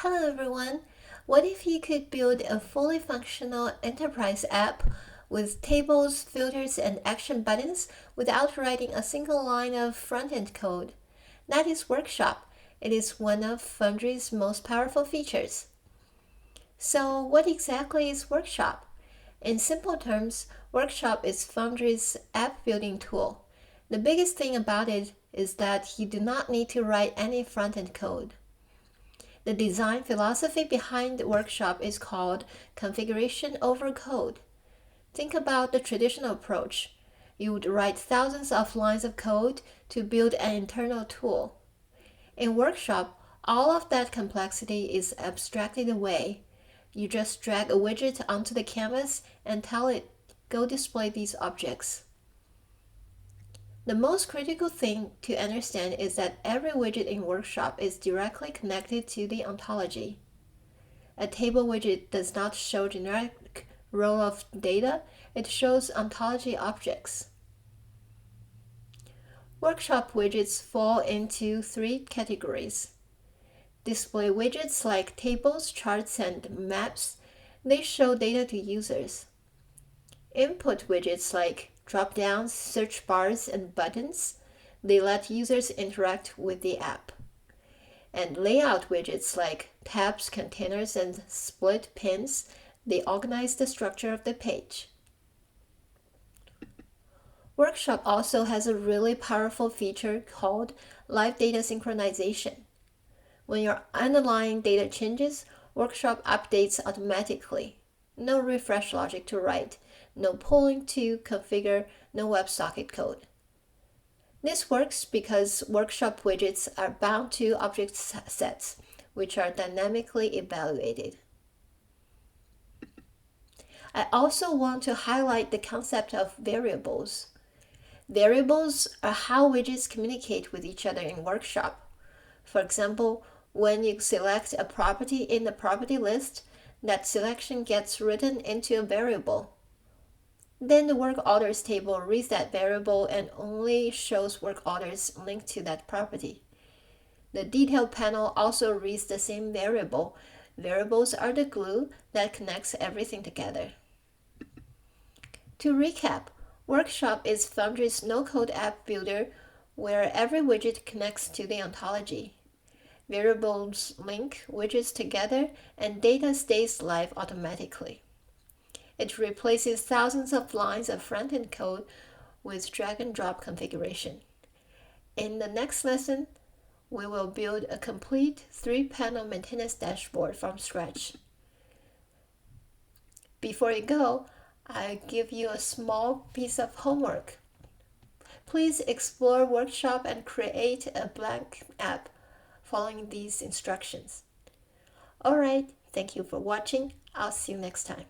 Hello everyone! What if you could build a fully functional enterprise app with tables, filters, and action buttons without writing a single line of front-end code? That is Workshop. It is one of Foundry's most powerful features. So what exactly is Workshop? In simple terms, Workshop is Foundry's app building tool. The biggest thing about it is that you do not need to write any front-end code. The design philosophy behind the Workshop is called configuration over code. Think about the traditional approach. You would write thousands of lines of code to build an internal tool. In Workshop, all of that complexity is abstracted away. You just drag a widget onto the canvas and tell it, go display these objects. The most critical thing to understand is that every widget in Workshop is directly connected to the ontology. A table widget does not show generic row of data, it shows ontology objects. Workshop widgets fall into three categories. Display widgets like tables, charts, and maps, they show data to users. Input widgets like dropdowns, search bars, and buttons, they let users interact with the app. And layout widgets like tabs, containers, and split pins, they organize the structure of the page. Workshop also has a really powerful feature called live data synchronization. When your underlying data changes, Workshop updates automatically. No refresh logic to write, no polling to configure, no WebSocket code. This works because Workshop widgets are bound to object sets, which are dynamically evaluated. I also want to highlight the concept of variables. Variables are how widgets communicate with each other in Workshop. For example, when you select a property in the property list, that selection gets written into a variable. Then the work orders table reads that variable and only shows work orders linked to that property. The detail panel also reads the same variable. Variables are the glue that connects everything together. To recap, Workshop is Foundry's no-code app builder where every widget connects to the ontology. Variables link widgets together and data stays live automatically. It replaces thousands of lines of front-end code with drag-and-drop configuration. In the next lesson, we will build a complete 3-panel maintenance dashboard from scratch. Before you go, I give you a small piece of homework. Please explore Workshop and create a blank app following these instructions. Alright, thank you for watching. I'll see you next time.